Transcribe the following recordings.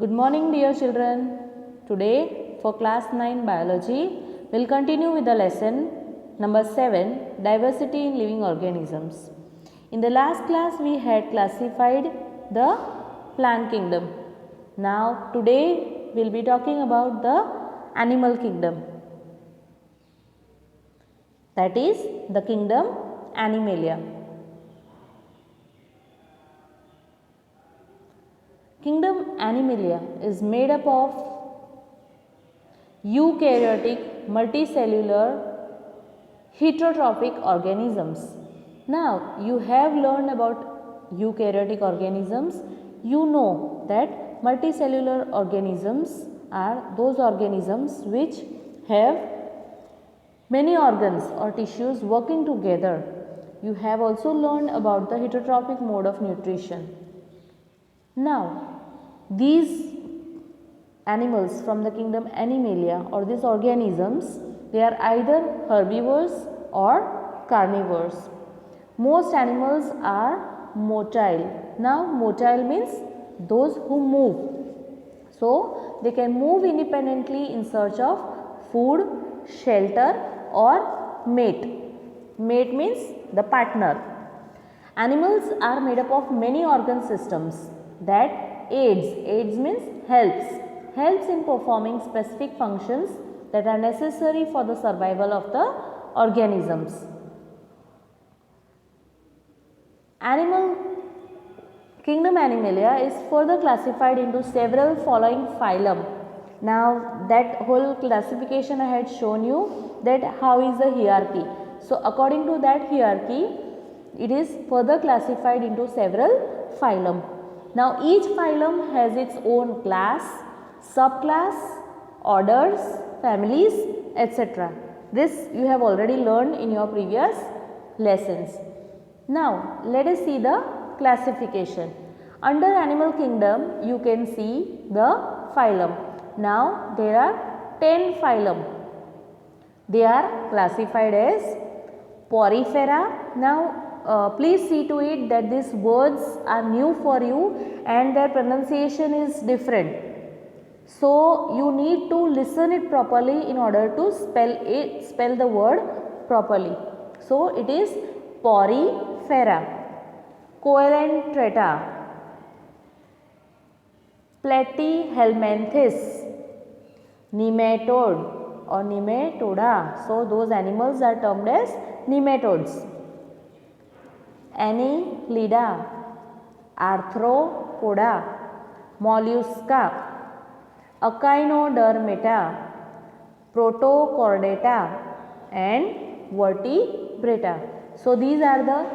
Good morning, dear children. Today, for class 9 biology, we'll continue with the lesson number 7, diversity in living organisms. In the last class, we had classified the plant kingdom. Now, today, we'll be talking about the animal kingdom. That is the kingdom Animalia. Kingdom Animalia is made up of eukaryotic, multicellular, heterotrophic organisms. Now, you have learned about eukaryotic organisms. You know that multicellular organisms are those organisms which have many organs or tissues working together. You have also learned about the heterotrophic mode of nutrition. Now, these animals from the kingdom Animalia or these organisms, they are either herbivores or carnivores. Most animals are motile. Now, motile means those who move. So, they can move independently in search of food, shelter or mate. Mate means the partner. Animals are made up of many organ systems that aids means helps in performing specific functions that are necessary for the survival of the organisms. Kingdom Animalia is further classified into several following phylum. Now that whole classification I had shown you, that how is the hierarchy. So according to that hierarchy, it is further classified into several phylum. Now each phylum has its own class, subclass, orders, families, etc. This you have already learned in your previous lessons. Now let us see the classification. Under animal kingdom you can see the phylum. Now there are 10 phylum. They are classified as Porifera. Now please see to it that these words are new for you and their pronunciation is different. So you need to listen it properly in order to spell the word properly. So it is Porifera, Coelenterata, Platyhelminthes, nematode or nematoda. So those animals are termed as nematodes. Annelida, Arthropoda, Mollusca, Echinodermata, Protochordata and Vertebrata. So these are the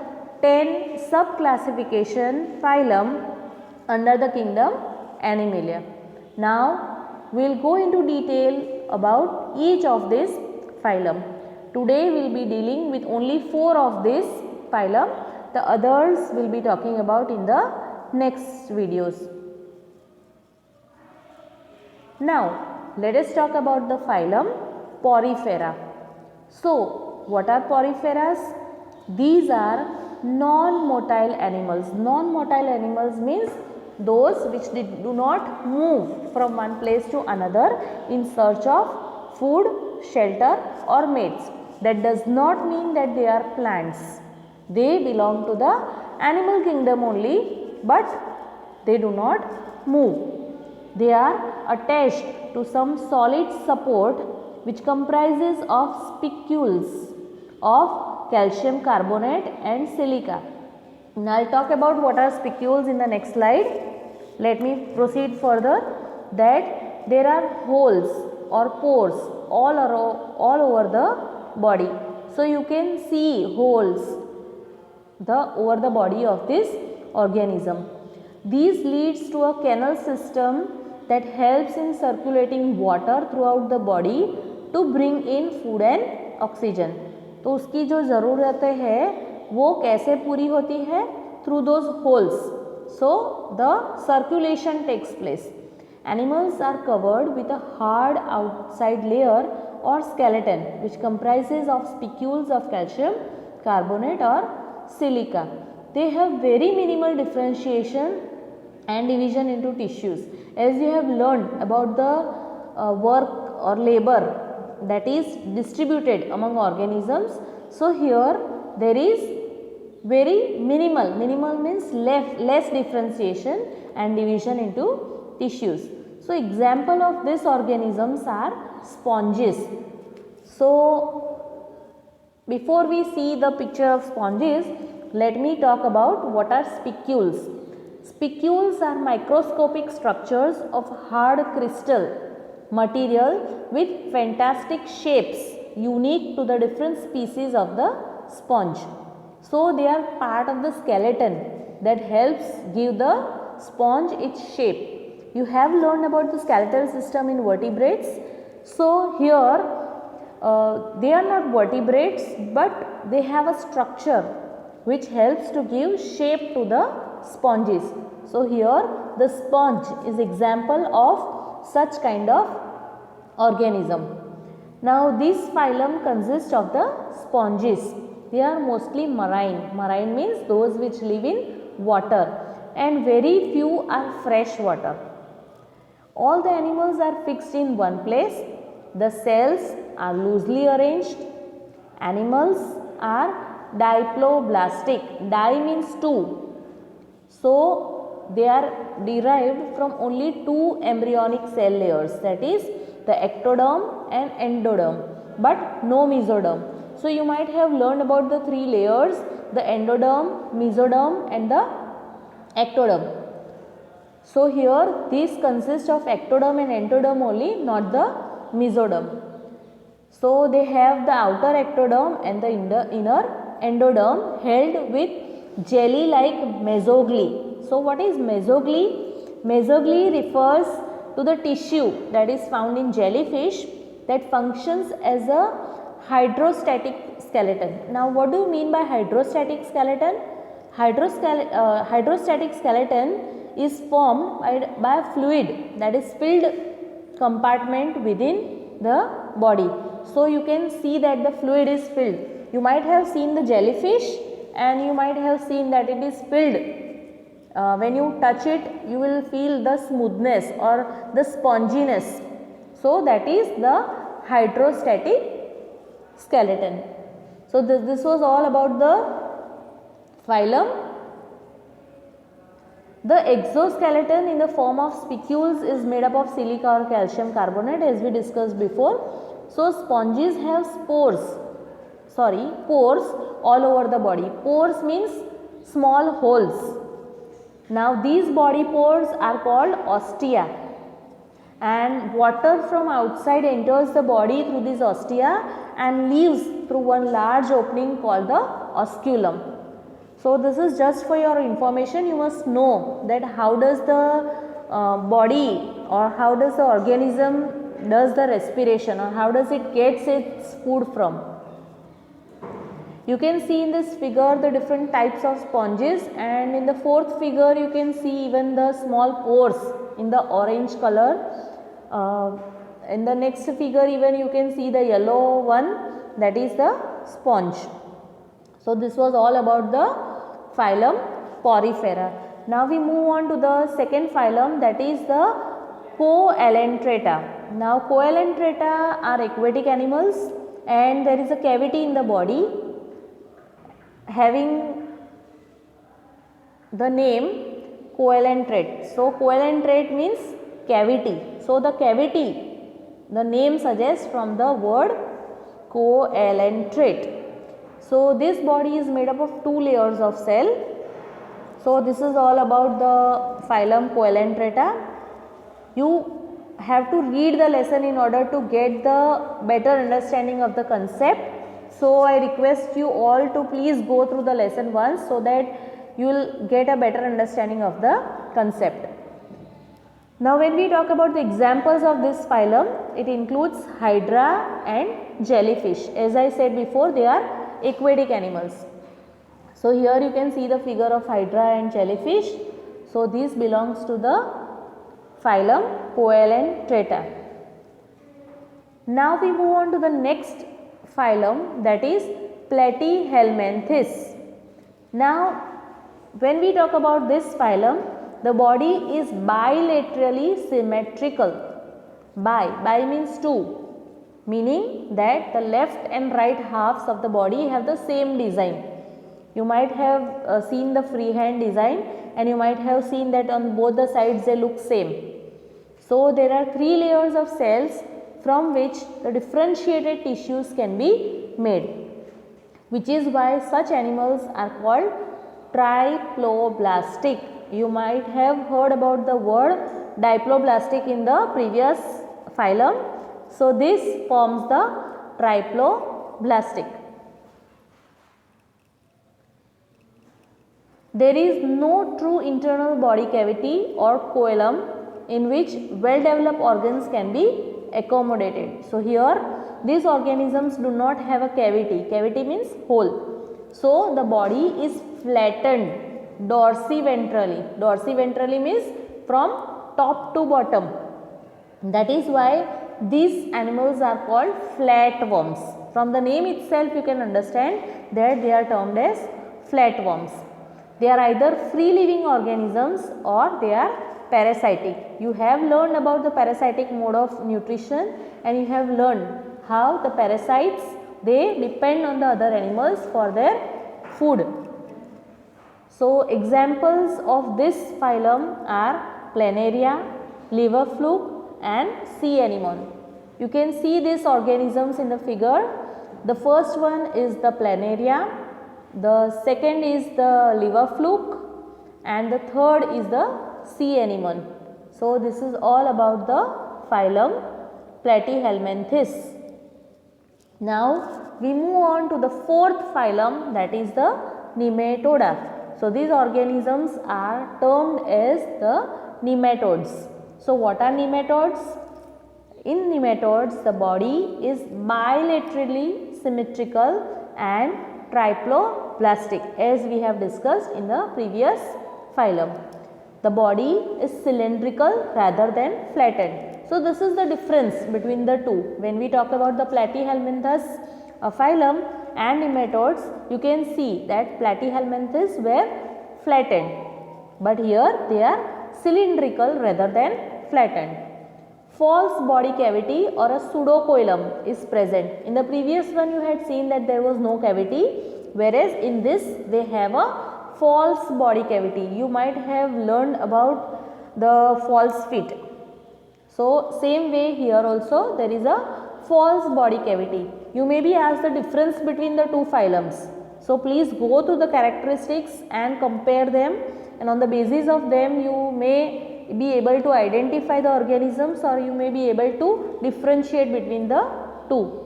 10 sub-classification phylum under the kingdom Animalia. Now we will go into detail about each of these phylum. Today we will be dealing with only 4 of these phylum. The others we will be talking about in the next videos. Now let us talk about the phylum Porifera. So what are Poriferas? These are non-motile animals. Non-motile animals means those which do not move from one place to another in search of food, shelter or mates. That does not mean that they are plants. They belong to the animal kingdom only, but they do not move. They are attached to some solid support which comprises of spicules of calcium carbonate and silica. Now I will talk about what are spicules in the next slide. Let me proceed further, that there are holes or pores all over the body. So you can see holes over the body of this organism. These leads to a canal system that helps in circulating water throughout the body to bring in food and oxygen. तो उसकी जो ज़रूरतें हैं वो कैसे पूरी होती है? Through those holes. So the circulation takes place. Animals are covered with a hard outside layer or skeleton which comprises of spicules of calcium carbonate or silica. They have very minimal differentiation and division into tissues. As you have learned about the work or labor that is distributed among organisms, so here there is very minimal means less differentiation and division into tissues. So example of these organisms are sponges. So before we see the picture of sponges, let me talk about what are spicules. Spicules are microscopic structures of hard crystal material with fantastic shapes unique to the different species of the sponge. So they are part of the skeleton that helps give the sponge its shape. You have learned about the skeletal system in vertebrates. So here they are not vertebrates, but they have a structure which helps to give shape to the sponges. So here the sponge is example of such kind of organism. Now this phylum consists of the sponges. They are mostly marine. Marine means those which live in water, and very few are fresh water. All the animals are fixed in one place. The cells are loosely arranged. Animals are diploblastic. Di means two. So they are derived from only two embryonic cell layers, that is the ectoderm and endoderm, but no mesoderm. So you might have learned about the three layers, the endoderm, mesoderm and the ectoderm. So here these consist of ectoderm and endoderm only, not the mesoderm. So they have the outer ectoderm and the inner endoderm held with jelly like mesoglea. So what is mesoglea? Mesoglea refers to the tissue that is found in jellyfish that functions as a hydrostatic skeleton. Now what do you mean by hydrostatic skeleton? Hydrostatic skeleton is formed by a fluid that is filled compartment within the body. So you can see that the fluid is filled. You might have seen the jellyfish and you might have seen that it is filled. When you touch it, you will feel the smoothness or the sponginess. So that is the hydrostatic skeleton. So this was all about the phylum. The exoskeleton in the form of spicules is made up of silica or calcium carbonate, as we discussed before. So sponges have pores all over the body. Pores means small holes. Now these body pores are called ostia, and water from outside enters the body through this ostia and leaves through one large opening called the osculum. So this is just for your information. You must know that how does the body or how does the organism does the respiration, or how does it gets its food from. You can see in this figure the different types of sponges, and in the fourth figure you can see even the small pores in the orange color. In the next figure even you can see the yellow one, that is the sponge. So this was all about the phylum Porifera. Now we move on to the second phylum, that is the Coelenterata. Now Coelenterata are aquatic animals, and there is a cavity in the body having the name coelenterate. So coelenterate means cavity. So the cavity, the name suggests from the word coelenterate. So this body is made up of two layers of cell. So this is all about the phylum Coelenterata. You have to read the lesson in order to get the better understanding of the concept. So I request you all to please go through the lesson once, so that you will get a better understanding of the concept. Now when we talk about the examples of this phylum, it includes hydra and jellyfish. As I said before, they are aquatic animals. So here you can see the figure of hydra and jellyfish. So this belongs to the phylum Coelenterata. Now we move on to the next phylum, that is Platyhelminthes. Now when we talk about this phylum, the body is bilaterally symmetrical. Bi means two, meaning that the left and right halves of the body have the same design. You might have seen the freehand design, and you might have seen that on both the sides they look same. So there are three layers of cells from which the differentiated tissues can be made, which is why such animals are called triploblastic. You might have heard about the word diploblastic in the previous phylum. So this forms the triploblastic. There is no true internal body cavity or coelom in which well developed organs can be accommodated. So here these organisms do not have a cavity. Cavity means hole. So the body is flattened dorsiventrally. Dorsiventrally means from top to bottom. That is why these animals are called flatworms. From the name itself you can understand that they are termed as flatworms. They are either free living organisms or they are parasitic. You have learned about the parasitic mode of nutrition, and you have learned how the parasites, they depend on the other animals for their food. So examples of this phylum are Planaria, liver fluke and sea anemone. You can see these organisms in the figure. The first one is the Planaria, the second is the liver fluke, and the third is the sea anemone. So this is all about the phylum Platyhelminthes. Now we move on to the fourth phylum, that is the Nematoda. So these organisms are termed as the nematodes. So what are nematodes? In nematodes the body is bilaterally symmetrical and triploblastic, as we have discussed in the previous phylum. The body is cylindrical rather than flattened. So this is the difference between the two. When we talk about the Platyhelminthes phylum and nematodes, you can see that Platyhelminthes were flattened, but here they are cylindrical rather than flattened. False body cavity or a pseudocoelom is present. In the previous one you had seen that there was no cavity, whereas in this they have a false body cavity. You might have learned about the false feet. So same way here also there is a false body cavity. You may be asked the difference between the two phylums. So please go through the characteristics and compare them, and on the basis of them you may be able to identify the organisms, or you may be able to differentiate between the two.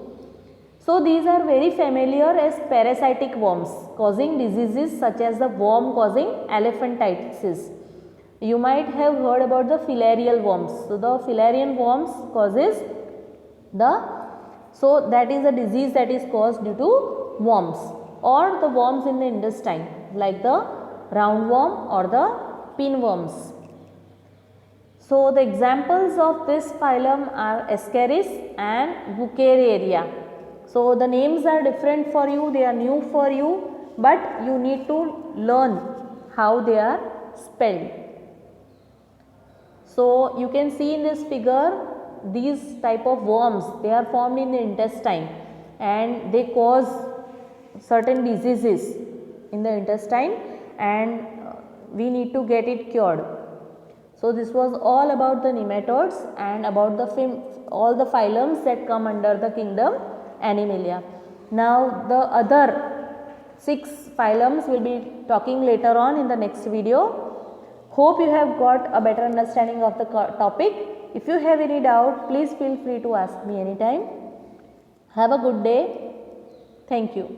So these are very familiar as parasitic worms causing diseases such as the worm causing elephantiasis. You might have heard about the filarial worms. So the filarian worms causes so that is a disease that is caused due to worms or the worms in the intestine, like the roundworm or the pinworms. So the examples of this phylum are Ascaris and Wuchereria. So the names are different for you, they are new for you, but you need to learn how they are spelled. So you can see in this figure these type of worms, they are formed in the intestine and they cause certain diseases in the intestine, and we need to get it cured. So this was all about the nematodes and about all the phylums that come under the kingdom Animalia. Now the other 6 phylums will be talking later on in the next video. Hope you have got a better understanding of the topic. If you have any doubt, please feel free to ask me anytime. Have a good day. Thank you.